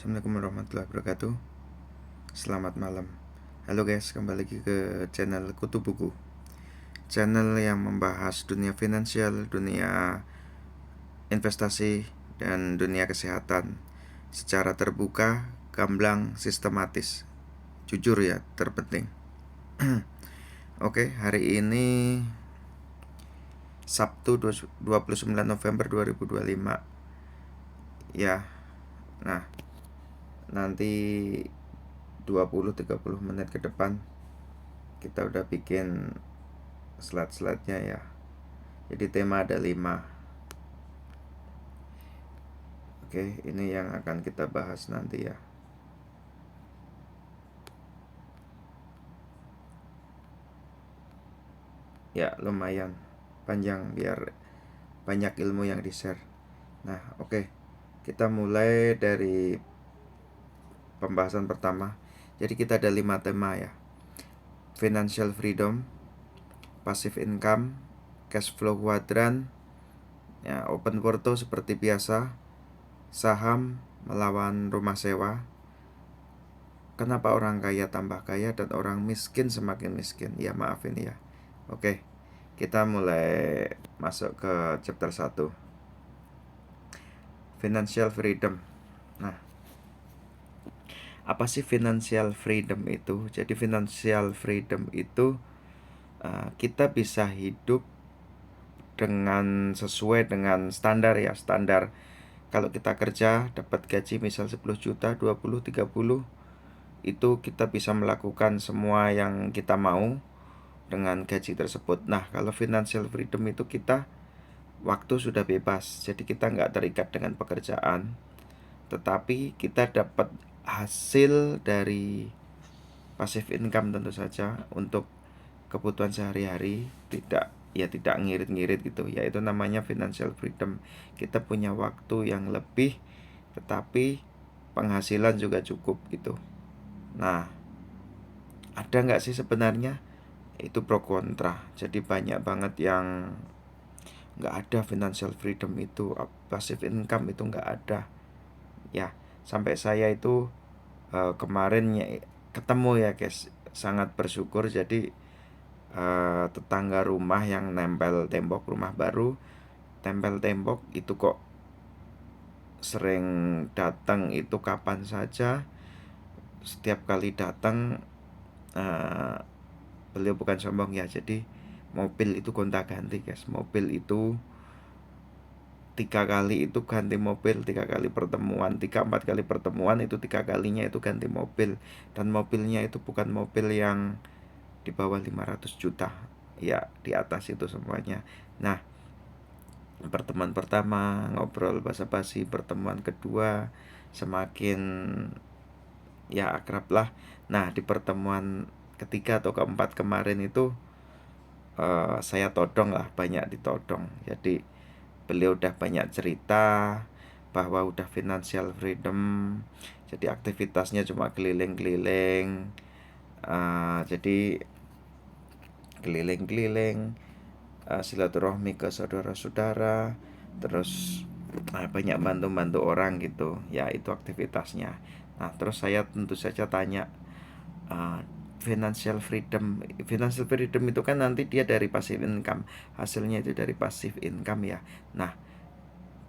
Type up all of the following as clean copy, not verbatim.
Assalamualaikum warahmatullahi wabarakatuh. Selamat malam. Halo guys, kembali lagi ke channel Kutu Buku. Channel yang membahas dunia finansial, dunia investasi, dan dunia kesehatan secara terbuka, gamblang, sistematis. Jujur ya, terpenting. Oke, hari ini Sabtu 29 November 2025. Ya. Nah, nanti 20-30 menit ke depan kita udah bikin slide-slide-nya ya. Jadi tema ada 5. Oke, ini yang akan kita bahas nanti ya. Ya, lumayan panjang biar banyak ilmu yang di-share. Nah, oke. Kita mulai dari pembahasan pertama. Jadi kita ada 5 tema ya. Financial freedom, passive income, cash flow quadrant, ya, open porto seperti biasa, saham melawan rumah sewa, kenapa orang kaya tambah kaya dan orang miskin semakin miskin. Ya maaf ini ya. Oke, kita mulai masuk ke chapter 1, financial freedom. Nah, apa sih financial freedom itu? Jadi financial freedom itu kita bisa hidup dengan sesuai dengan standar ya. Standar kalau kita kerja dapat gaji misal 10 juta, 20, 30, itu kita bisa melakukan semua yang kita mau dengan gaji tersebut. Nah, kalau financial freedom itu kita waktu sudah bebas, jadi kita nggak terikat dengan pekerjaan, tetapi kita dapat hasil dari passive income tentu saja untuk kebutuhan sehari-hari, tidak ngirit-ngirit gitu ya. Itu namanya financial freedom. Kita punya waktu yang lebih tetapi penghasilan juga cukup gitu. Nah, ada nggak sih sebenarnya? Itu pro kontra. Jadi banyak banget yang nggak ada financial freedom itu, passive income itu nggak ada ya. Sampai saya itu kemarin ketemu ya guys, sangat bersyukur. Jadi tetangga rumah yang nempel tembok rumah baru, tempel tembok itu kok sering datang itu kapan saja. Setiap kali datang beliau bukan sombong ya, jadi mobil itu gonta-ganti guys. Mobil itu 3 kali itu ganti mobil, 3 kali pertemuan, 3-4 kali pertemuan, itu 3 kalinya itu ganti mobil. Dan mobilnya itu bukan mobil yang di bawah 500 juta ya, di atas itu semuanya. Nah, pertemuan pertama ngobrol basa-basi, pertemuan kedua semakin ya akrab lah. Nah, di pertemuan ketiga atau keempat kemarin itu saya todong lah, banyak ditodong. Jadi beliau udah banyak cerita bahwa udah financial freedom, jadi aktivitasnya cuma keliling-keliling, jadi keliling-keliling, silaturahmi ke saudara-saudara, terus banyak bantu-bantu orang gitu ya. Itu aktivitasnya. Nah, terus saya tentu saja tanya, financial freedom itu kan nanti dia dari passive income, hasilnya itu dari passive income ya. Nah,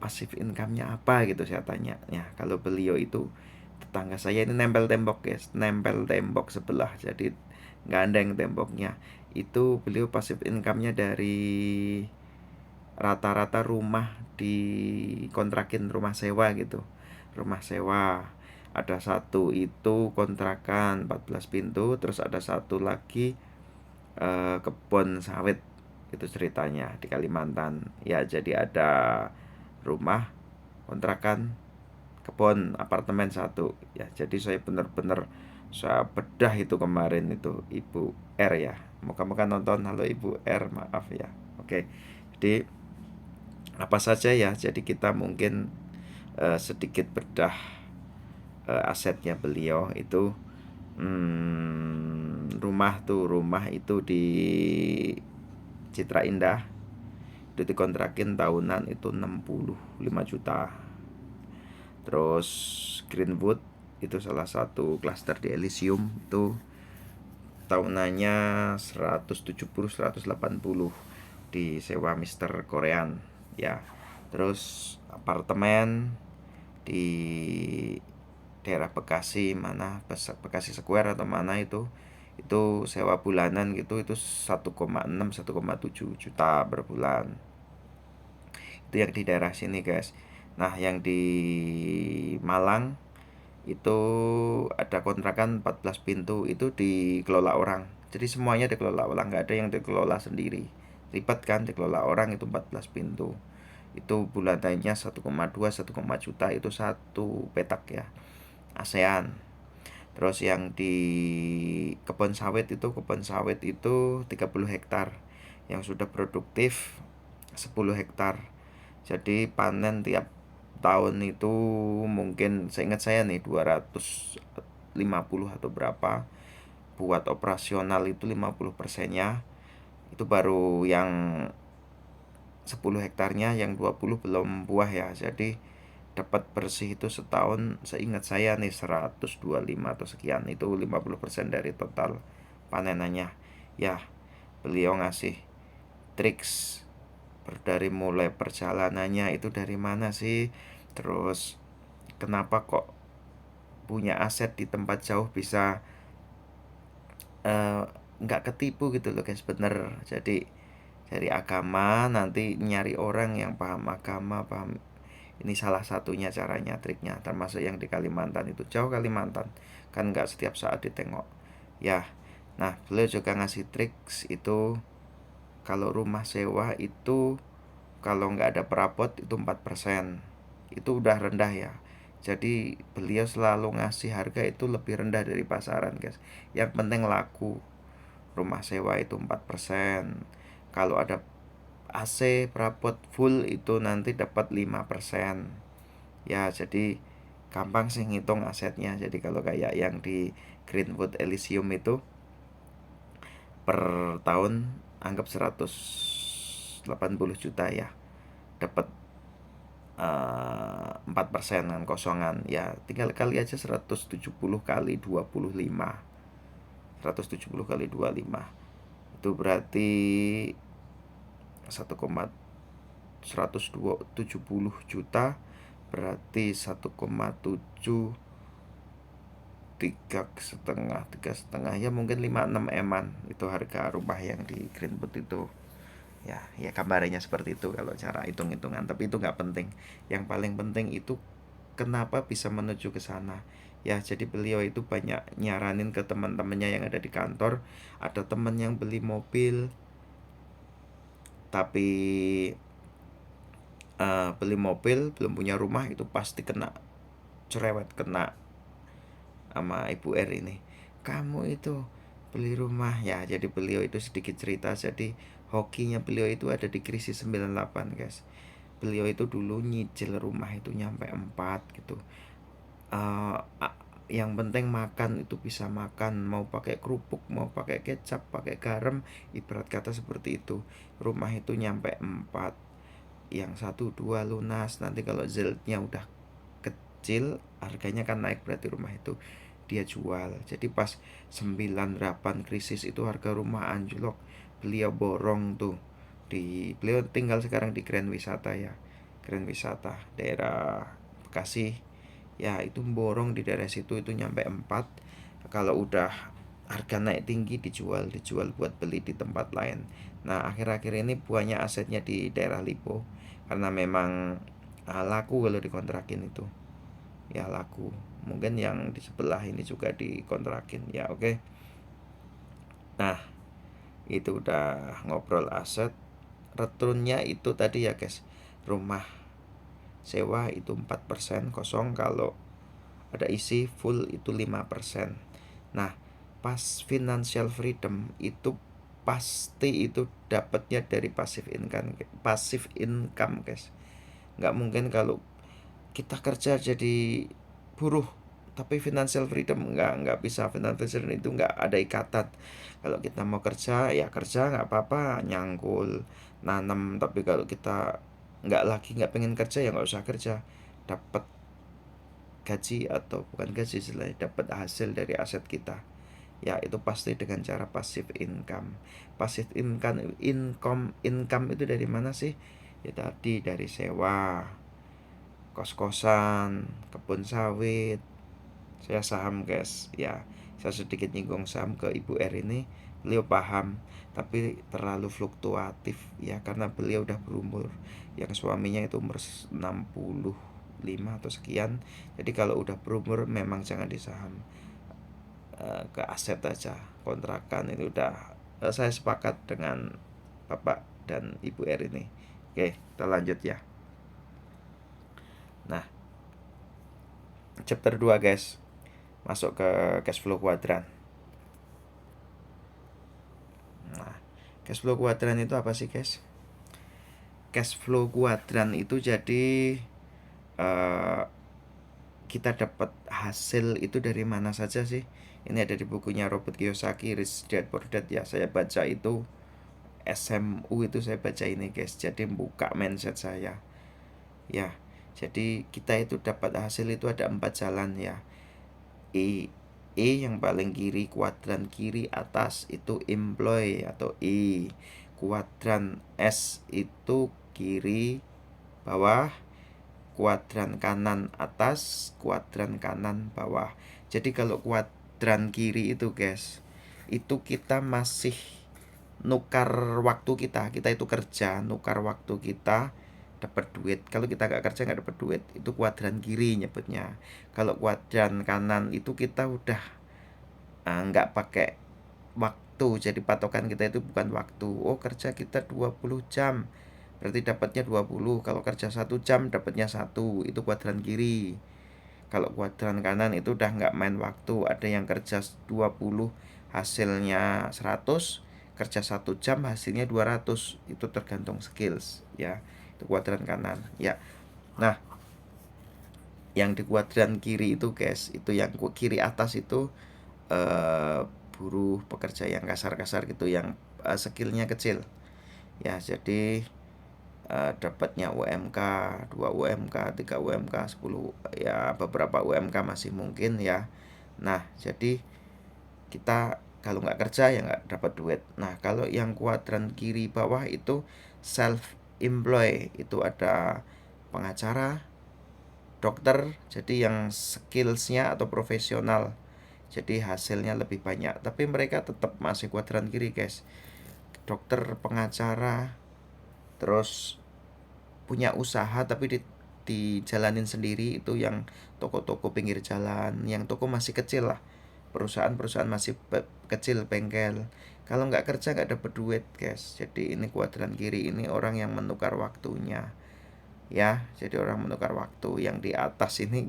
passive income-nya apa gitu saya tanya ya. Kalau beliau itu, tetangga saya ini nempel tembok guys, nempel tembok sebelah, jadi gandeng temboknya. Itu beliau passive income-nya dari rata-rata rumah dikontrakin, rumah sewa gitu. Rumah sewa ada satu itu kontrakan 14 pintu, terus ada satu lagi kebun sawit, itu ceritanya di Kalimantan ya. Jadi ada rumah, kontrakan, kebun, apartemen satu ya. Jadi saya benar-benar saya bedah itu kemarin itu Ibu R ya, moga-moga nonton. Halo Ibu R, maaf ya. Oke, jadi apa saja ya, jadi kita mungkin sedikit bedah asetnya beliau itu. Rumah itu di Citra Indah itu dikontrakin tahunan itu 65 juta. Terus Greenwood, itu salah satu klaster di Elysium, itu tahunannya 170-180 disewa Mister Korean ya. Terus apartemen di daerah Bekasi, mana Bekasi Square atau mana itu sewa bulanan gitu, itu 1,6 1,7 juta per bulan. Itu yang di daerah sini guys. Nah yang di Malang itu ada kontrakan 14 pintu, itu dikelola orang. Jadi semuanya dikelola orang, nggak ada yang dikelola sendiri. Ribet kan dikelola orang, itu 14 pintu. Itu bulanannya 1,2 1, juta, itu satu petak ya. ASEAN. Terus yang di kebun sawit itu 30 hektar. Yang sudah produktif 10 hektar. Jadi panen tiap tahun itu mungkin seingat saya nih 250 atau berapa. Buat operasional itu 50%-nya. Itu baru yang 10 hektarnya, yang 20 belum buah ya. Jadi dapat bersih itu setahun seingat saya nih 125 atau sekian. Itu 50% dari total panenannya. Ya, beliau ngasih triks dari mulai perjalanannya itu dari mana sih, terus kenapa kok punya aset di tempat jauh bisa nggak ketipu gitu loh guys, bener. Jadi dari agama nanti nyari orang yang paham agama, paham. Ini salah satunya caranya, triknya. Termasuk yang di Kalimantan itu, jauh Kalimantan kan nggak setiap saat ditengok ya. Nah beliau juga ngasih triks itu, kalau rumah sewa itu kalau nggak ada perabot itu 4%. Itu udah rendah ya. Jadi beliau selalu ngasih harga itu lebih rendah dari pasaran guys. Yang penting laku. Rumah sewa itu 4%. Kalau ada AC perabot full itu nanti dapat 5%. Ya jadi gampang sih ngitung asetnya. Jadi kalau kayak yang di Greenwood Elysium itu per tahun anggap 180 juta ya, dapat 4% kan kosongan ya, tinggal kali aja 170 kali 25, 170 kali 25 itu berarti 1,170 juta, berarti 1,7, tiga setengah ya, mungkin 5-6 eman itu harga rumah yang di Greenwood itu ya. Ya gambarnya seperti itu kalau cara hitung-hitungan, tapi itu nggak penting. Yang paling penting itu kenapa bisa menuju ke sana ya. Jadi beliau itu banyak nyaranin ke teman-temannya yang ada di kantor. Ada teman yang beli mobil tapi beli mobil belum punya rumah, itu pasti kena cerewet, kena sama Ibu R ini, kamu itu beli rumah ya. Jadi beliau itu sedikit cerita, jadi hokinya beliau itu ada di krisis 98 guys. Beliau itu dulu nyicil rumah itu nyampe 4 gitu. uh, yang penting makan itu bisa makan, mau pakai kerupuk, mau pakai kecap, pakai garam, ibarat kata seperti itu. Rumah itu nyampe 4, yang 1-2 lunas. Nanti kalau ziltnya udah kecil harganya kan naik, berarti rumah itu dia jual. Jadi pas 98 krisis itu harga rumah anjlok, beliau borong tuh. Beliau tinggal sekarang di Grand Wisata ya, Grand Wisata daerah Bekasi ya. Itu borong di daerah situ itu nyampe 4. Kalau udah harga naik tinggi dijual buat beli di tempat lain. Nah akhir-akhir ini banyak asetnya di daerah Lipo, karena memang laku kalau dikontrakin itu ya, laku. Mungkin yang di sebelah ini juga dikontrakin ya. Oke. Nah itu udah ngobrol aset. Returnnya itu tadi ya guys, rumah sewa itu 4% kosong, kalau ada isi full itu 5%. Nah pas financial freedom itu pasti itu dapatnya dari passive income guys. Nggak mungkin kalau kita kerja jadi buruh tapi financial freedom, nggak bisa. Financial freedom itu nggak ada ikatan. Kalau kita mau kerja ya kerja, nggak apa-apa, nyangkul nanam. Tapi kalau kita nggak pengen kerja ya nggak usah kerja. Dapat gaji atau bukan gaji istilahnya, dapat hasil dari aset kita. Ya, itu pasti dengan cara passive income. Passive income itu dari mana sih? Ya tadi dari sewa, kos-kosan, kebun sawit. Saya saham guys, ya saya sedikit nyinggung saham ke Ibu R ini. Beliau paham, tapi terlalu fluktuatif ya, karena beliau udah berumur. Yang suaminya itu umur 65 atau sekian. Jadi kalau udah berumur memang jangan di saham, ke aset aja, kontrakan ini udah. Saya sepakat dengan Bapak dan Ibu R ini. Oke, kita lanjut ya. Nah, chapter 2 guys, masuk ke cash flow kuadran. Nah, cash flow kuadran itu apa sih guys? Cash flow kuadran itu jadi kita dapat hasil itu dari mana saja sih? Ini ada di bukunya Robert Kiyosaki, Rich Dad Poor Dad ya. Saya baca itu SMU itu saya baca ini guys. Jadi buka mindset saya. Ya, jadi kita itu dapat hasil itu ada 4 jalan ya. E yang paling kiri, kuadran kiri atas itu employ atau E. Kuadran S itu kiri bawah, kuadran kanan atas, kuadran kanan bawah. Jadi kalau kuadran kiri itu guys, itu kita masih nukar waktu kita itu kerja, nukar waktu kita dapat duit. Kalau kita nggak kerja nggak dapat duit, itu kuadran kiri nyebutnya. Kalau kuadran kanan itu kita udah nggak pakai waktu, jadi patokan kita itu bukan waktu. Oh, kerja kita 20 jam berarti dapatnya 20. Kalau kerja 1 jam dapatnya 1, itu kuadran kiri. Kalau kuadran kanan itu udah nggak main waktu, ada yang kerja 20 hasilnya 100, kerja 1 jam hasilnya 200, itu tergantung skills ya. Itu kuadran kanan ya. Nah, yang di kuadran kiri itu guys, itu yang kiri atas itu buruh, pekerja yang kasar-kasar gitu, yang skillnya kecil ya. Jadi dapatnya UMK, 2 UMK, 3 UMK, 10 ya, beberapa UMK masih mungkin ya. Nah, jadi kita kalau nggak kerja ya nggak dapat duit. Nah, kalau yang kuadran kiri bawah itu self employ, itu ada pengacara, dokter, jadi yang skillsnya atau profesional, jadi hasilnya lebih banyak, tapi mereka tetap masih kuadran kiri guys. Dokter, pengacara, terus punya usaha tapi dijalanin sendiri, itu yang toko-toko pinggir jalan, yang toko masih kecil lah, perusahaan-perusahaan masih kecil, bengkel. Kalau nggak kerja nggak dapet duit guys. Jadi ini kuadran kiri ini orang yang menukar waktunya ya. Jadi orang menukar waktu. Yang di atas ini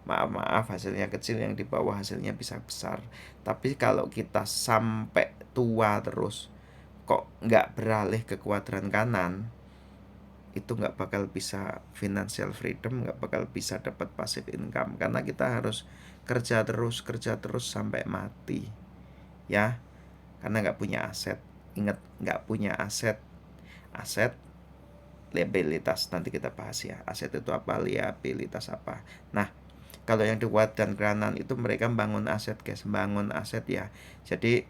maaf hasilnya kecil, yang di bawah hasilnya bisa besar. Tapi kalau kita sampai tua terus kok nggak beralih ke kuadran kanan, itu nggak bakal bisa financial freedom, nggak bakal bisa dapat passive income, karena kita harus kerja terus sampai mati ya, karena nggak punya aset. Ingat, nggak punya aset. Aset, liabilitas, nanti kita bahas ya. Aset itu apa, liabilitas apa. Nah, kalau yang di kuadran kanan itu mereka bangun aset guys, bangun aset ya. Jadi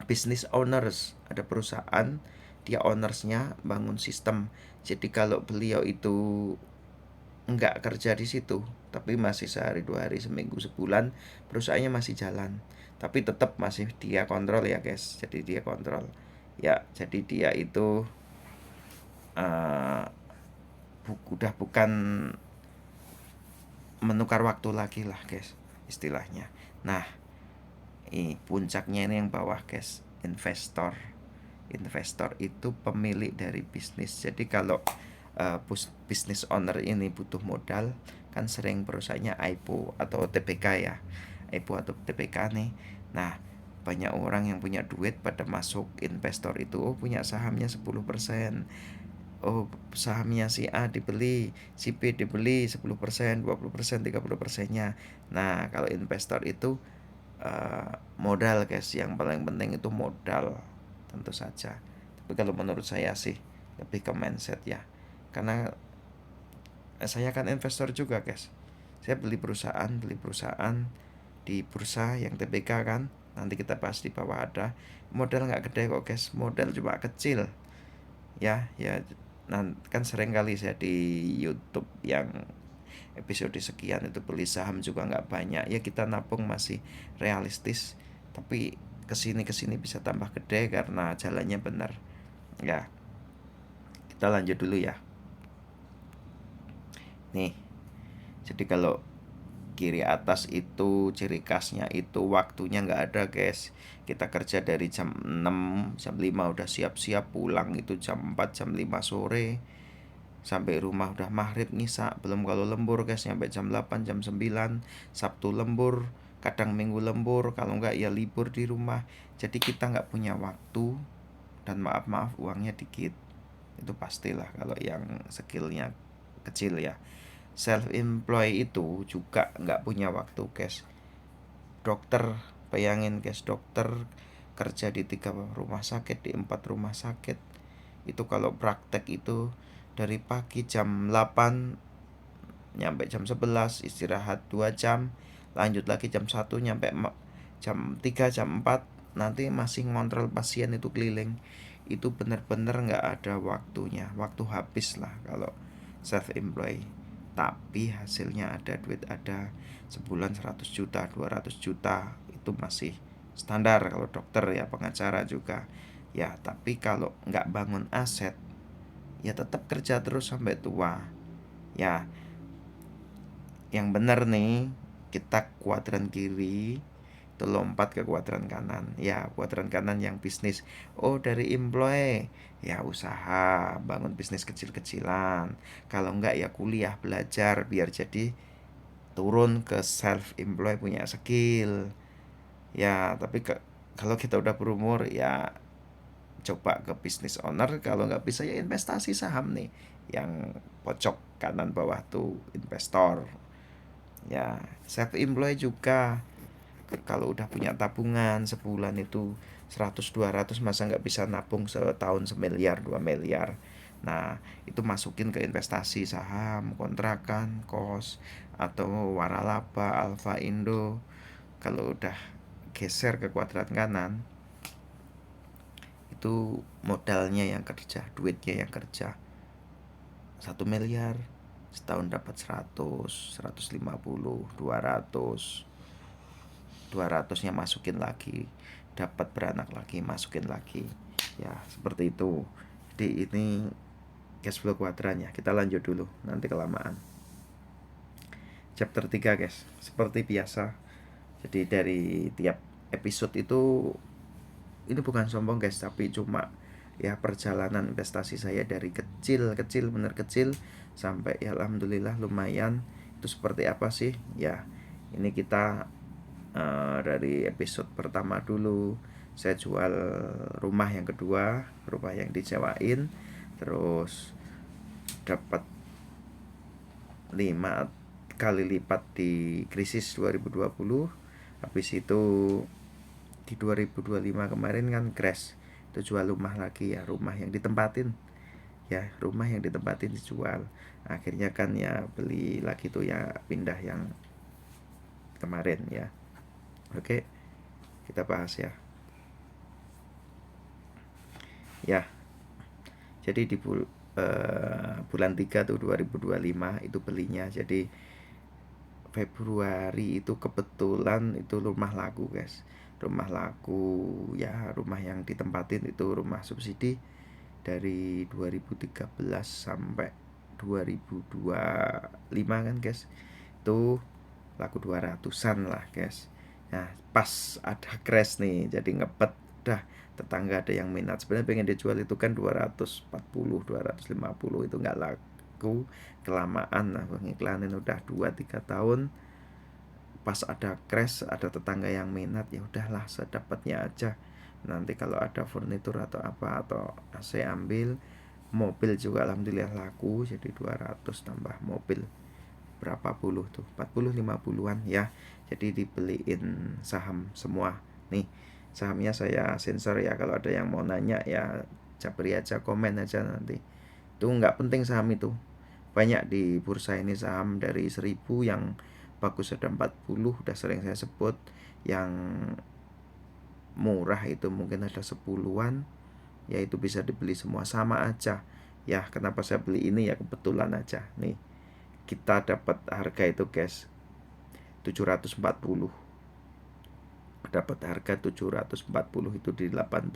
business owners, ada perusahaan, dia ownersnya bangun sistem. Jadi kalau beliau itu nggak kerja di situ, tapi masih sehari, 2 hari, seminggu, sebulan, perusahaannya masih jalan, tapi tetap masih dia kontrol ya guys. Jadi dia kontrol ya. Jadi dia itu udah bukan menukar waktu lagi lah guys istilahnya. Nah, puncaknya ini yang bawah guys, investor. Investor itu pemilik dari bisnis. Jadi kalau business owner ini butuh modal, kan sering perusahaannya IPO atau TPK ya. IPO atau TPK nih. Nah, banyak orang yang punya duit pada masuk investor itu. Oh, punya sahamnya 10%. Oh, sahamnya si A dibeli, si B dibeli 10%, 20%, 30%-nya. Nah, kalau investor itu modal guys, yang paling penting itu modal tentu saja. Tapi kalau menurut saya sih lebih ke mindset ya, karena saya kan investor juga guys. Saya beli perusahaan di bursa yang TPK kan, nanti kita bahas di bawah ada. Modal nggak gede kok guys, modal cuma kecil ya. Kan sering kali saya di YouTube yang episode sekian itu beli saham juga nggak banyak ya, kita nabung masih realistis, tapi kesini bisa tambah gede karena jalannya benar ya. Kita lanjut dulu ya nih. Jadi kalau kiri atas itu ciri khasnya itu waktunya nggak ada guys. Kita kerja dari jam 6, jam 5 udah siap-siap, pulang itu jam 4, jam 5 sore, sampai rumah udah maghrib ngisa. Belum kalau lembur guys, sampai jam 8, jam 9. Sabtu lembur, kadang minggu lembur, kalau nggak ya libur di rumah. Jadi kita nggak punya waktu, dan maaf uangnya dikit. Itu pastilah kalau yang skillnya kecil ya. Self employed itu juga nggak punya waktu guys. Dokter, bayangin guys, dokter kerja di 3 rumah sakit, di 4 rumah sakit. Itu kalau praktek itu dari pagi jam 8 nyampe jam 11, istirahat 2 jam, lanjut lagi jam 1 nyampe jam 3, jam 4, nanti masih ngontrol pasien itu keliling. Itu bener-bener nggak ada waktunya, waktu habis lah kalau self employed. Tapi hasilnya ada, duit ada, sebulan 100 juta 200 juta itu masih standar kalau dokter ya, pengacara juga ya. Tapi kalau nggak bangun aset ya tetap kerja terus sampai tua ya. Yang benar nih, kita kuadran kiri itu lompat ke kuadran kanan ya. Kuadran kanan yang bisnis, oh dari employee ya usaha bangun bisnis kecil-kecilan, kalau enggak ya kuliah belajar biar jadi turun ke self employed punya skill ya. Tapi kalau kita udah berumur ya coba ke business owner, kalau nggak bisa ya investasi saham nih, yang pojok kanan bawah tuh investor ya. Self employed juga kalau udah punya tabungan sebulan itu 100-200, masa nggak bisa nabung setahun semiliar 2 miliar. Nah itu masukin ke investasi saham, kontrakan, kos, atau waralaba, alfa indo. Kalau udah geser ke kuadran kanan, itu modalnya yang kerja, duitnya yang kerja. 1 miliar setahun dapat 100, 150, 200. 200-nya masukin lagi, dapat beranak lagi, masukin lagi ya, seperti itu. Jadi ini cash flow kuadran ya. Kita lanjut dulu, nanti kelamaan. Chapter 3 guys, seperti biasa. Jadi dari tiap episode itu, ini bukan sombong guys, tapi cuma ya perjalanan investasi saya dari kecil bener kecil sampai ya alhamdulillah lumayan. Itu seperti apa sih ya. Ini kita dari episode pertama dulu, saya jual rumah yang kedua, rumah yang disewain, terus dapat 5 kali lipat di krisis 2020. Habis itu di 2025 kemarin kan crash, itu jual rumah lagi ya, rumah yang ditempatin ya, rumah yang ditempatin dijual. Akhirnya kan ya beli lagi tuh ya, pindah yang kemarin ya. Oke, kita bahas ya. Ya, jadi di bulan 3 tuh 2025 itu belinya. Jadi Februari itu kebetulan itu rumah laku guys. Rumah laku ya, rumah yang ditempatin itu rumah subsidi dari 2013 sampai 2025 kan guys. Itu laku 200-an lah guys. Nah pas ada crash nih, jadi ngepet dah. Tetangga ada yang minat, sebenarnya pengen dijual itu kan 240, 250, itu nggak laku, kelamaan lah ngiklanin udah 2-3 tahun. Pas ada crash, ada tetangga yang minat, ya udahlah sedapatnya aja. Nanti kalau ada furnitur atau apa atau AC ambil. Mobil juga alhamdulillah laku, jadi 200 tambah mobil berapa puluh tuh, 40 50-an ya. Jadi dibeliin saham semua nih. Sahamnya saya sensor ya, kalau ada yang mau nanya ya japri aja, komen aja nanti. Itu nggak penting saham itu, Banyak di bursa ini saham dari 1000 yang bagus ada 40, udah sering saya sebut. Yang murah itu mungkin ada 10-an, yaitu bisa dibeli semua sama aja. Ya, kenapa saya beli ini ya kebetulan aja. Nih, kita dapat harga itu guys 740. Dapat harga 740 itu di 18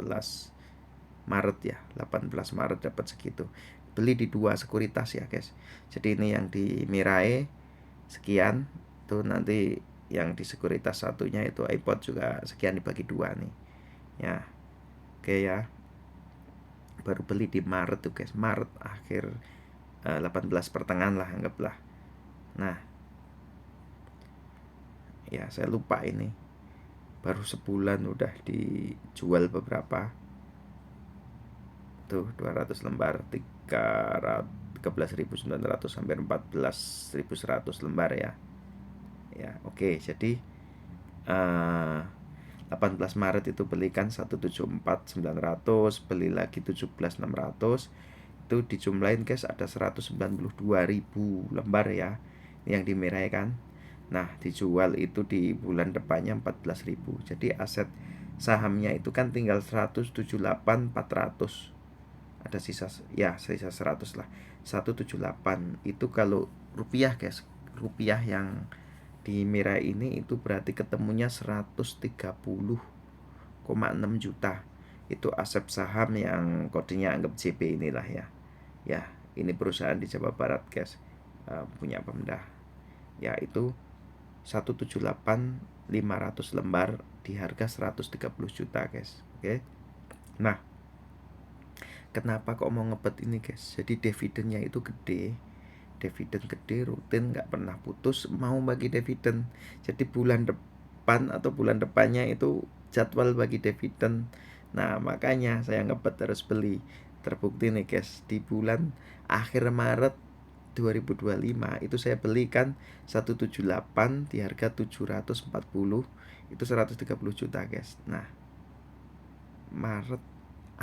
Maret ya, 18 Maret dapat segitu. Beli di 2 sekuritas ya guys. Jadi ini yang di Mirai sekian, tuh nanti yang di sekuritas satunya itu iPod juga sekian dibagi 2 nih. Ya. Oke ya. Baru beli di Maret tuh guys, Maret akhir 18 pertengahan lah anggaplah. Nah, ya saya lupa ini. Baru sebulan udah dijual beberapa. Tuh 200 lembar 13.900 hampir 14.100 lembar ya. Ya, oke. Jadi 18 Maret itu belikan 174.900, beli lagi 17.600. Itu dijumlahin guys ada 192.000 lembar ya. Ini yang dimerai kan. Nah, dijual itu di bulan depannya 14.000. Jadi aset sahamnya itu kan tinggal 178.400. Ada sisa 100 lah. 178 itu kalau rupiah guys. Rupiah yang di merah ini itu berarti ketemunya 130,6 juta. Itu aset saham yang kodenya anggap JP inilah ya. Ya, ini perusahaan di Jawa Barat guys, punya Pemda. Ya, itu 178.500 lembar di harga 130 juta guys. Oke. Nah, kenapa kok mau ngebet ini guys? Jadi dividennya itu gede. Dividen gede rutin nggak pernah putus, mau bagi dividen. Jadi bulan depan atau bulan depannya itu jadwal bagi dividen. Nah, makanya saya ngebet harus beli. Terbukti nih guys, di bulan akhir Maret 2025 itu saya belikan 178 di harga 740, itu 130 juta guys. Nah, Maret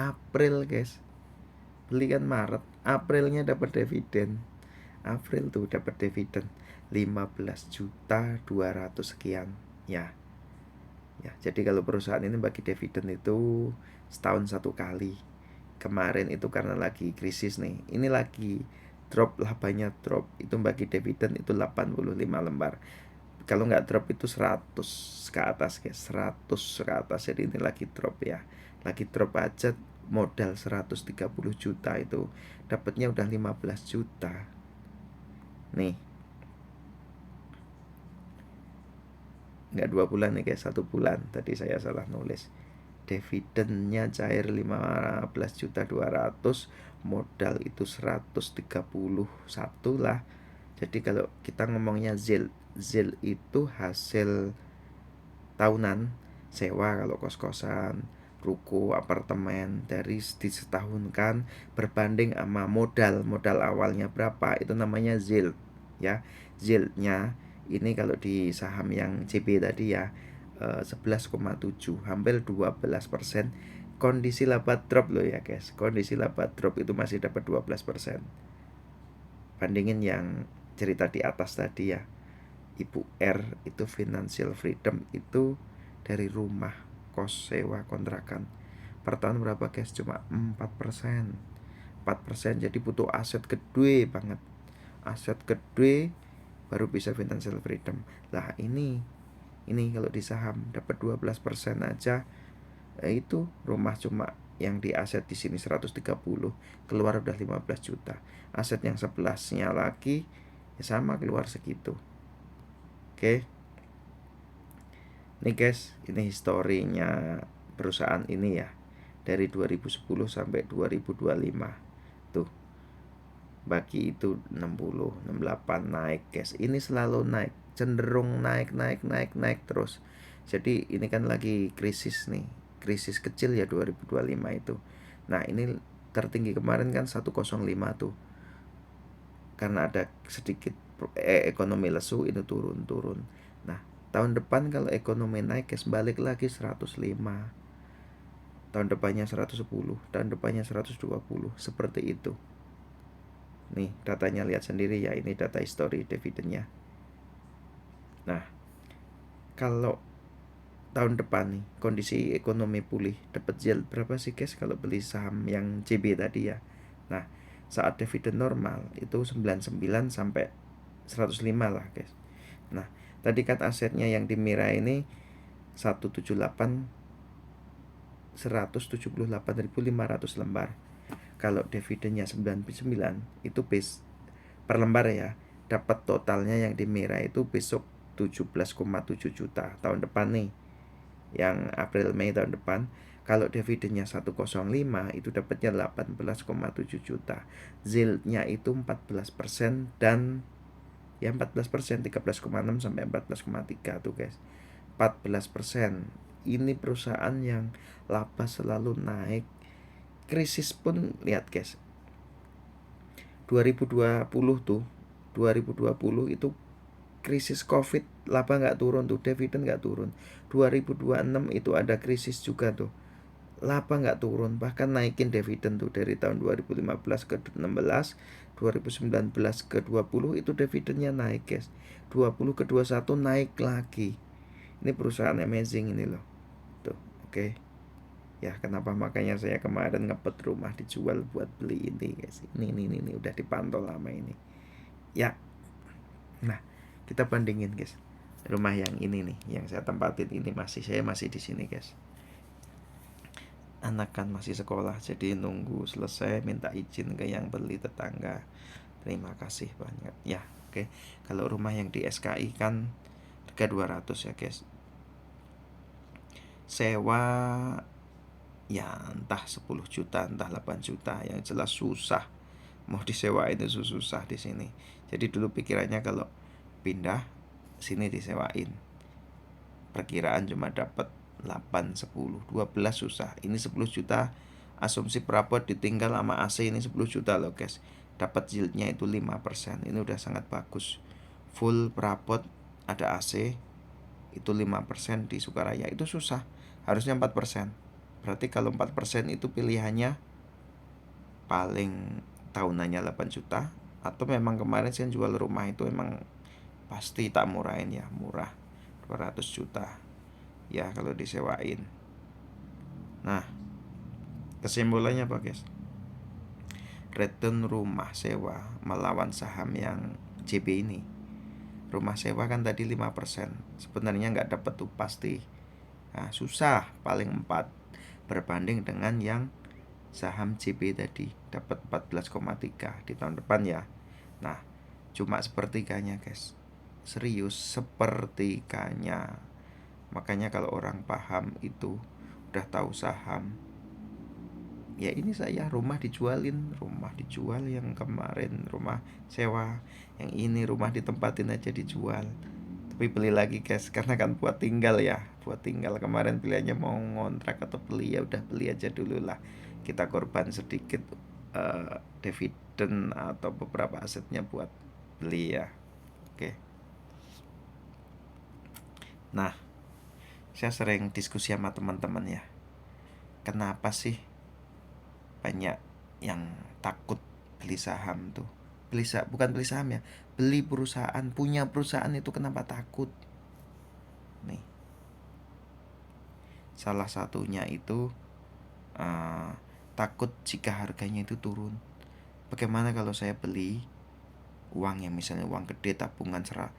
April guys, belikan Maret, Aprilnya dapat dividen. April tuh dapat dividen 15.200 sekian ya. Ya, jadi kalau perusahaan ini bagi dividen itu setahun 1 kali. Kemarin itu karena lagi krisis nih. Ini lagi drop, labanya drop. Itu bagi dividen itu 85 lembar. Kalau nggak drop itu 100 ke atas guys, 100 ke atas. Jadi ini lagi drop ya. Lagi drop aja modal 130 juta itu dapatnya udah 15 juta. Nih, nggak 2 bulan nih guys, 1 bulan. Tadi saya salah nulis. Dividennya cair 15.200.000, modal itu 131 lah. Jadi kalau kita ngomongnya ZIL itu hasil tahunan sewa kalau kos-kosan, ruko, apartemen dari disetahunkan berbanding sama modal awalnya berapa, itu namanya ZIL ya. ZIL-nya ini kalau di saham yang CB tadi ya 11,7 hampir 12%. Kondisi laba drop loh ya guys, kondisi laba drop itu masih dapat 12%. Bandingin yang cerita di atas tadi ya, Ibu R itu financial freedom itu dari rumah, kos, sewa, kontrakan per tahun berapa guys? Cuma 4%. Jadi butuh aset gede banget. Aset gede baru bisa financial freedom. Lah ini kalau di saham dapat 12% aja, itu rumah cuma yang di aset di sini 130, keluar udah 15 juta. Aset yang 11-nya lagi ya sama keluar segitu. Oke. Nih guys, ini historinya perusahaan ini ya. Dari 2010 sampai 2025. Tuh. Bagi itu 60, 68 naik guys. Ini selalu naik, cenderung naik terus. Jadi ini kan lagi krisis nih. Krisis kecil ya 2025 itu. Nah, ini tertinggi kemarin kan 105 tuh. Karena ada sedikit ekonomi lesu, itu turun. Nah, tahun depan kalau ekonomi naik guys, balik lagi 105. Tahun depannya 110, tahun depannya 120, seperti itu. Nih datanya lihat sendiri ya, ini data history dividennya. Nah, kalau tahun depan nih kondisi ekonomi pulih, dapat yield berapa sih guys kalau beli saham yang JB tadi ya? Nah, saat dividen normal itu 99 sampai 105 lah guys. Nah, tadi kan asetnya yang di Mira ini 178.500 lembar. Kalau dividennya 99 itu base per lembar ya, dapat totalnya yang di Mira itu besok 17,7 juta tahun depan nih, yang April Mei tahun depan. Kalau dividennya 105 itu dapatnya 18,7 juta. Yieldnya itu 14% dan ya 14%, 13,6 sampai 14,3 tuh guys. 14%. Ini perusahaan yang laba selalu naik. Krisis pun lihat guys, 2020 tuh, 2020 itu krisis covid, laba nggak turun tuh, dividen nggak turun. 2026 itu ada krisis juga tuh, laba nggak turun, bahkan naikin dividen tuh dari tahun 2015 ke 16, 2019 ke 20 itu dividennya naik guys, 20 ke 21 naik lagi. Ini perusahaan amazing ini loh tuh. Oke. Ya kenapa makanya saya kemarin ngepet rumah dijual buat beli ini guys. Ini udah dipantau lama ini. Ya. Nah, kita bandingin guys. Rumah yang ini nih, yang saya tempatin ini saya masih di sini guys. Anak kan masih sekolah, jadi nunggu selesai minta izin ke yang beli tetangga. Terima kasih banyak. Ya, oke. Kalau rumah yang di SKI kan harga 200 ya guys. Sewa ya entah 10 juta, entah 8 juta, yang jelas susah. Mau disewain itu susah di sini. Jadi dulu pikirannya kalau pindah sini disewain, perkiraan cuma dapat 8, 10, 12 susah. Ini 10 juta asumsi perabot ditinggal sama AC, ini 10 juta loh guys. Dapat yieldnya itu 5%. Ini udah sangat bagus. Full perabot ada AC itu 5% di Sukaraya itu susah. Harusnya 4%. Berarti kalau 4% itu pilihannya paling tahunannya 8 juta, atau memang kemarin saya jual rumah itu emang pasti tak murahin ya, murah 200 juta ya kalau disewain. Nah, kesimpulannya apa guys? Return rumah sewa melawan saham yang JB ini. Rumah sewa kan tadi 5%, sebenarnya nggak dapat tuh pasti. Nah, susah paling 4 berbanding dengan yang saham JB tadi dapat 14,3 di tahun depan ya. Nah, cuma sepertiganya guys. Serius, sepertiganya. Makanya kalau orang paham itu udah tahu saham, ya ini saya rumah dijual yang kemarin rumah sewa, yang ini rumah ditempatin aja dijual. Tapi beli lagi guys, karena kan buat tinggal ya, buat tinggal. Kemarin pilihannya mau ngontrak atau beli, ya udah beli aja dulu lah. Kita korban sedikit dividen atau beberapa asetnya buat beli ya. Oke. Nah, saya sering diskusi sama teman-teman ya. Kenapa sih banyak yang takut beli saham tuh? Bukan beli saham ya, beli perusahaan, punya perusahaan itu kenapa takut? Nih, salah satunya itu takut jika harganya itu turun. Bagaimana kalau saya beli uang yang misalnya uang gede, tabungan 100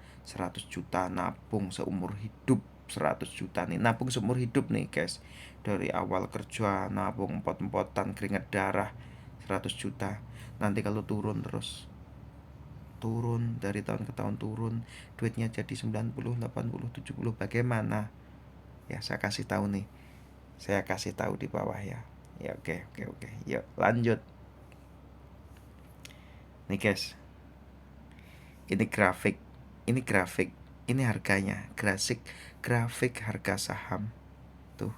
juta, nabung seumur hidup 100 juta nih, nabung seumur hidup nih guys, dari awal kerja nabung empot-empotan keringat darah 100 juta. Nanti kalau turun terus, turun dari tahun ke tahun, turun duitnya jadi 90, 80, 70, bagaimana? Ya saya kasih tahu nih, saya kasih tahu di bawah ya. Ya oke. Yuk lanjut. Nih guys, ini grafik, ini harganya, grafik harga saham. Tuh,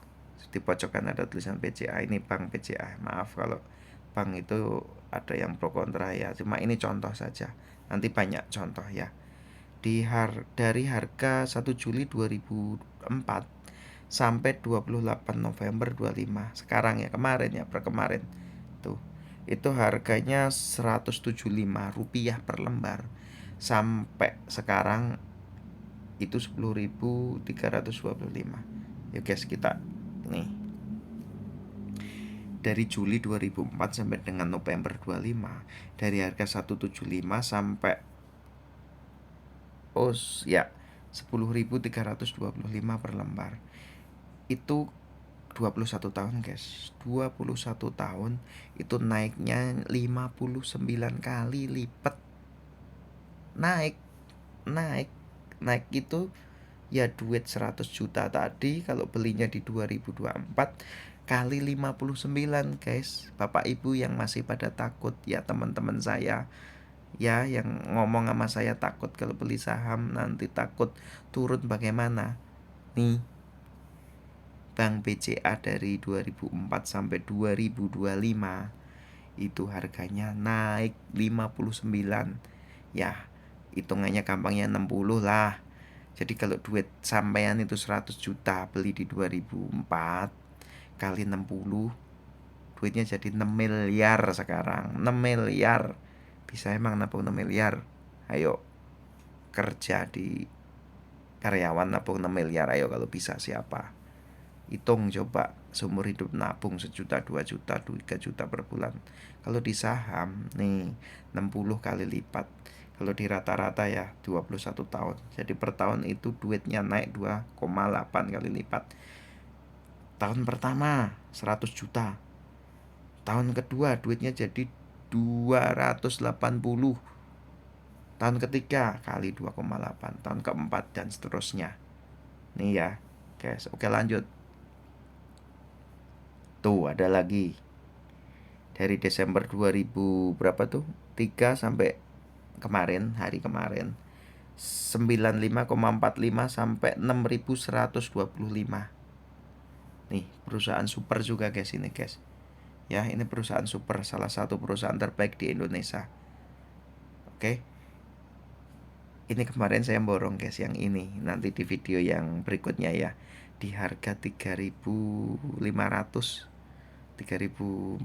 di pojokan ada tulisan PCA, ini bank PCA. Maaf kalau bank itu ada yang pro kontra ya, cuma ini contoh saja. Nanti banyak contoh ya. Dari harga 1 Juli 2004 sampai 28 November 25. Sekarang ya, kemarin ya, per kemarin. Tuh, itu harganya Rp175 per lembar. Sampai sekarang itu 10.325. Yuk guys, kita nih dari Juli 2004 sampai dengan November 25, dari harga 175 sampai ya 10.325 per lembar. Itu 21 tahun guys. 21 tahun itu naiknya 59 kali lipat. Naik naik naik itu ya duit 100 juta tadi kalau belinya di 2024 kali 59 guys. Bapak ibu yang masih pada takut ya, teman-teman saya ya yang ngomong sama saya takut kalau beli saham nanti takut turun, bagaimana nih, Bank BCA dari 2004 sampai 2025 itu harganya naik 59. Ya, hitungannya gampangnya 60 lah. Jadi kalau duit sampean itu 100 juta beli di 2004 kali 60, duitnya jadi 6 miliar sekarang. 6 miliar. Bisa emang nabung 6 miliar? Ayo kerja di karyawan nabung 6 miliar, ayo kalau bisa siapa? Hitung coba, seumur hidup nabung 1 juta, 2 juta, 3 juta per bulan. Kalau di saham nih 60 kali lipat. Kalau di rata-rata ya 21 tahun. Jadi per tahun itu duitnya naik 2,8 kali lipat. Tahun pertama 100 juta. Tahun kedua duitnya jadi 280. Tahun ketiga kali 2,8. Tahun keempat dan seterusnya. Nih ya guys, oke lanjut. Tuh ada lagi. Dari Desember 2000 berapa tuh? 3 sampai kemarin, hari kemarin 95,45 sampai 6.125. Nih, perusahaan super juga guys ini guys. Ya, ini perusahaan super, salah satu perusahaan terbaik di Indonesia. Oke. Ini kemarin saya borong guys yang ini. Nanti di video yang berikutnya ya. Di harga 3.500, 3.600,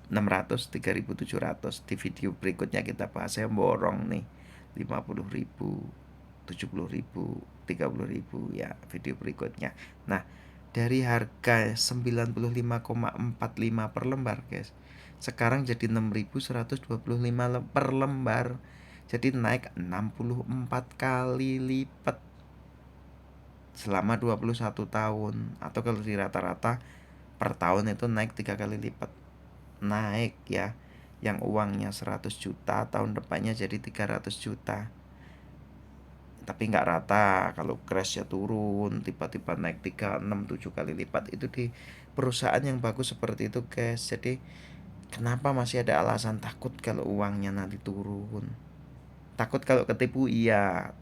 3.700. Di video berikutnya kita bahas. Saya borong nih 50.000, 70.000, 30.000 ya video berikutnya. Nah, dari harga 95,45 per lembar guys, sekarang jadi 6.125 per lembar. Jadi naik 64 kali lipat selama 21 tahun. Atau kalau di rata-rata per tahun itu naik 3 kali lipat. Naik ya. Yang uangnya 100 juta tahun depannya jadi 300 juta. Tapi nggak rata, kalau crash ya turun, tiba-tiba naik 3, 6, 7 kali lipat. Itu di perusahaan yang bagus seperti itu guys. Jadi kenapa masih ada alasan takut kalau uangnya nanti turun? Takut kalau ketipu, iya.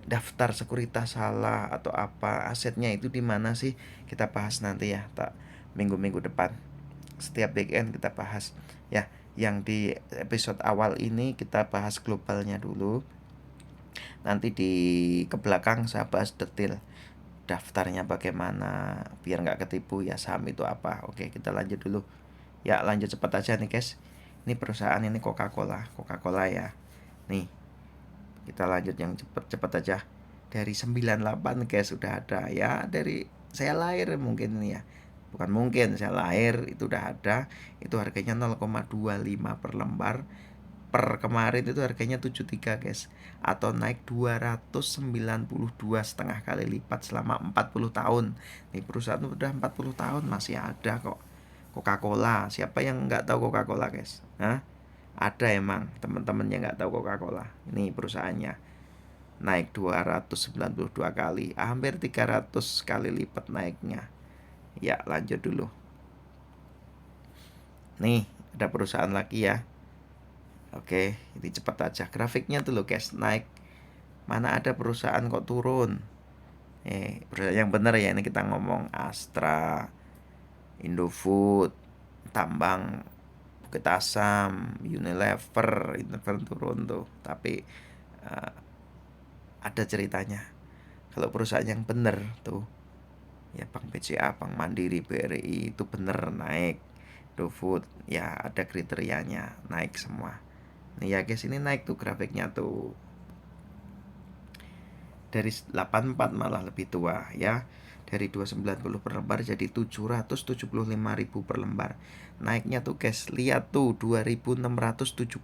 Daftar sekuritas salah atau apa, asetnya itu di mana sih? Kita bahas nanti ya, tak minggu-minggu depan. Setiap weekend kita bahas ya. Yang di episode awal ini kita bahas globalnya dulu. Nanti di ke belakang saya bahas detail daftarnya bagaimana biar nggak ketipu ya, saham itu apa. Oke, kita lanjut dulu. Ya, lanjut cepat aja nih guys. Ini perusahaan ini Coca-Cola ya. Nih, kita lanjut yang cepet-cepet aja. Dari 98 guys sudah ada ya, dari saya lahir mungkin ini ya. Bukan mungkin, saya lahir itu udah ada. Itu harganya 0,25 per lembar. Per kemarin itu harganya 73 guys, atau naik 292,5 kali lipat selama 40 tahun. Nih perusahaan udah 40 tahun masih ada kok. Coca-Cola, siapa yang nggak tahu Coca-Cola guys? Hah? Ada emang teman-teman yang nggak tahu Coca-Cola. Ini perusahaannya naik 292 kali, hampir 300 kali lipat naiknya. Ya lanjut dulu. Nih ada perusahaan lagi ya. Oke, ini cepat aja. Grafiknya tuh loh guys, naik. Mana ada perusahaan kok turun. Perusahaan yang benar ya, ini kita ngomong Astra, Indofood, Tambang Bukit Asam, Unilever turun tuh. Tapi ada ceritanya. Kalau perusahaan yang benar tuh ya Bank BCA, Bank Mandiri, BRI itu bener naik Indofood ya ada kriterianya naik semua. Nih ya guys, ini naik tuh grafiknya tuh. Dari 84 malah lebih tua ya. Dari 290 per lembar jadi 775.000 per lembar. Naiknya tuh guys, lihat tuh 2672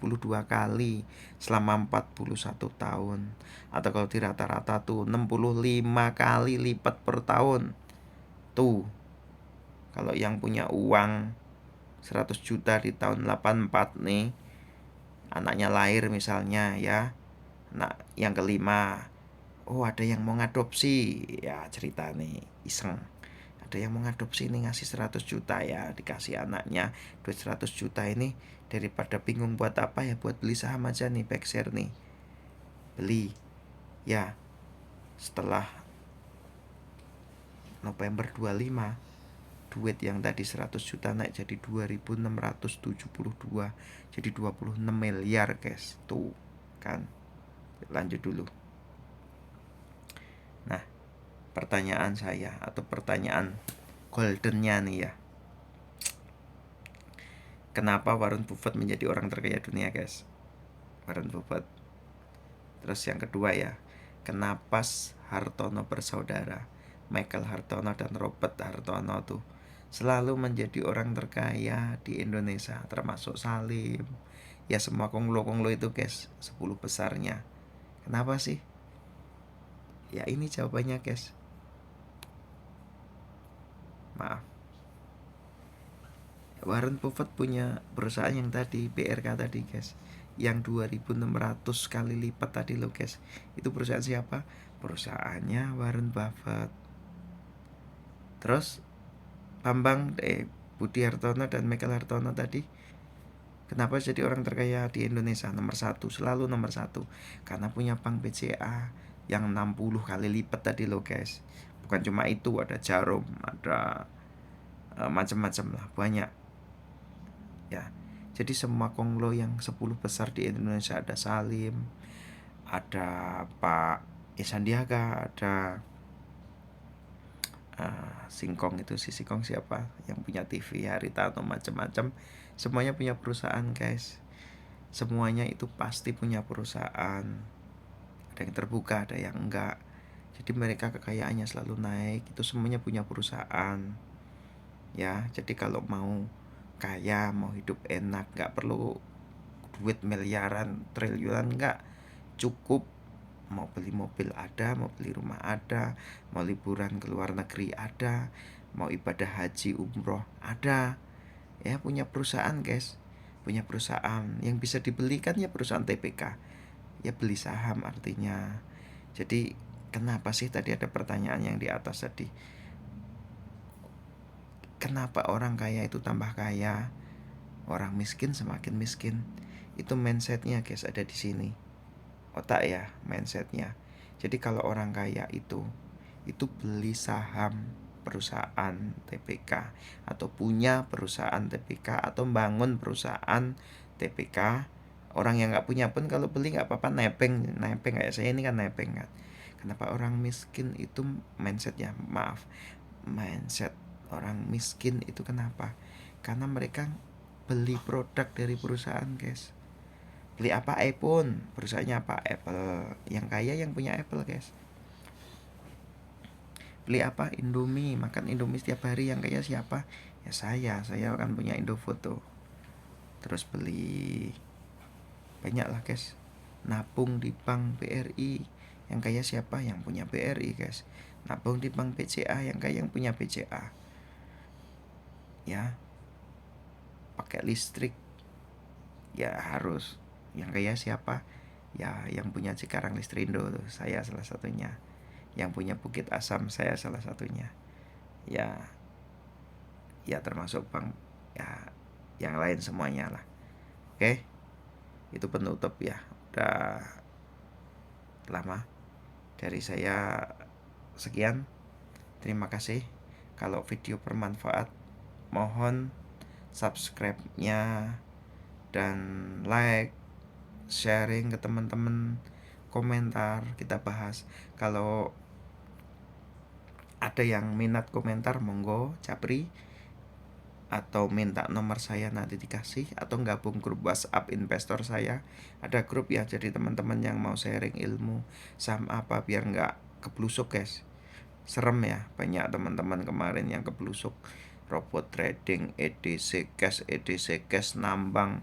kali selama 41 tahun. Atau kalau di rata-rata tuh 65 kali lipat per tahun. Tuh. Kalau yang punya uang 100 juta di tahun 84 nih, anaknya lahir misalnya ya, anak yang kelima, oh ada yang mau ngadopsi ya, cerita nih iseng, ada yang mau ngadopsi nih, ngasih 100 juta ya, dikasih anaknya duit 100 juta ini, daripada bingung buat apa ya, buat beli saham aja nih, back share nih, beli ya. Setelah November 25, duit yang tadi 100 juta naik jadi 2672, jadi 26 miliar guys. Tuh kan. Lanjut dulu. Nah, pertanyaan saya atau pertanyaan goldennya nih ya, kenapa Warren Buffett menjadi orang terkaya dunia guys? Warren Buffett. Terus yang kedua ya, kenapa Hartono bersaudara, Michael Hartono dan Robert Hartono tuh selalu menjadi orang terkaya di Indonesia, termasuk Salim, ya semua konglo-konglo itu guys, 10 besarnya. Kenapa sih? Ya ini jawabannya guys. Maaf. Warren Buffett punya perusahaan yang tadi, BRK tadi guys, yang 2600 kali lipat tadi loh guys. Itu perusahaan siapa? Perusahaannya Warren Buffett. Terus Budi Hartono dan Michael Hartono tadi, kenapa jadi orang terkaya di Indonesia nomor 1, selalu nomor 1? Karena punya bank BCA yang 60 kali lipat tadi loh guys. Bukan cuma itu, ada Jarum, ada macam-macam lah, banyak ya. Jadi semua konglo yang 10 besar di Indonesia, ada Salim, ada Pak Sandiaga, ada Singkong, itu si Singkong siapa yang punya TV Haritano, macam-macam, semuanya punya perusahaan guys. Semuanya itu pasti punya perusahaan, ada yang terbuka, ada yang enggak. Jadi mereka kekayaannya selalu naik, itu semuanya punya perusahaan ya. Jadi kalau mau kaya, mau hidup enak, nggak perlu duit miliaran, triliunan, nggak. Cukup mau beli mobil ada, mau beli rumah ada, mau liburan ke luar negeri ada, mau ibadah haji umroh ada ya. Punya perusahaan guys, punya perusahaan yang bisa dibelikan ya, perusahaan TPK ya, beli saham artinya. Jadi kenapa sih tadi ada pertanyaan yang di atas tadi, kenapa orang kaya itu tambah kaya, orang miskin semakin miskin? Itu mindsetnya guys, ada di sini, otak ya, mindsetnya. Jadi kalau orang kaya itu beli saham perusahaan TPK, atau punya perusahaan TPK, atau bangun perusahaan TPK. Orang yang nggak punya pun kalau beli nggak apa-apa, nepeng kayak saya ini kan, nepeng kan. Kenapa orang miskin itu mindsetnya, mindset orang miskin itu kenapa? Karena mereka beli produk dari perusahaan guys. Beli apa? iPhone, perusahaannya apa? Apple. Yang kaya yang punya Apple guys. Beli apa? Indomie, makan Indomie setiap hari. Yang kaya siapa? Ya saya akan punya Indofood tuh. Terus beli banyak lah guys, nabung di bank BRI. Yang kaya siapa? Yang punya BRI guys. Nabung di bank BCA, yang kaya yang punya BCA ya. Pakai listrik ya harus, yang kaya siapa? Ya yang punya Cikarang Listrindo tuh, saya salah satunya. Yang punya Bukit Asam, saya salah satunya ya. Ya termasuk bank ya, yang lain semuanya lah. Oke, itu penutup ya, udah lama dari saya. Sekian, terima kasih. Kalau video bermanfaat, mohon subscribe-nya dan like, sharing ke teman-teman, komentar, kita bahas. Kalau ada yang minat komentar, monggo japri. atau minta nomor saya nanti dikasih, atau gabung grup WhatsApp investor saya. Ada grup ya, jadi teman-teman yang mau sharing ilmu saham apa biar nggak keblusuk guys. Serem ya, banyak teman-teman kemarin yang keblusuk robot trading, EDC cash, nambang,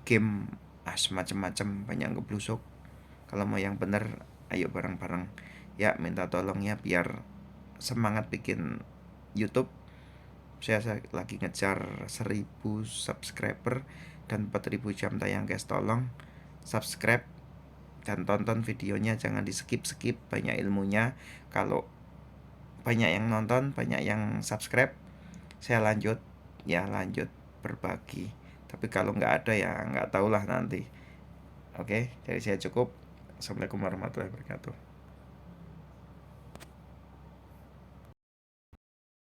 game, macam-macam banyak yang keblusuk. Kalau mau yang bener, ayo bareng-bareng ya, minta tolong ya biar semangat bikin YouTube. Saya lagi ngejar 1000 subscriber dan 4000 jam tayang guys. Tolong subscribe dan tonton videonya, jangan di skip, banyak ilmunya. Kalau banyak yang nonton, banyak yang subscribe, saya lanjut berbagi. Tapi kalau nggak ada ya nggak tahulah nanti. Oke, dari saya cukup. Assalamualaikum warahmatullahi wabarakatuh.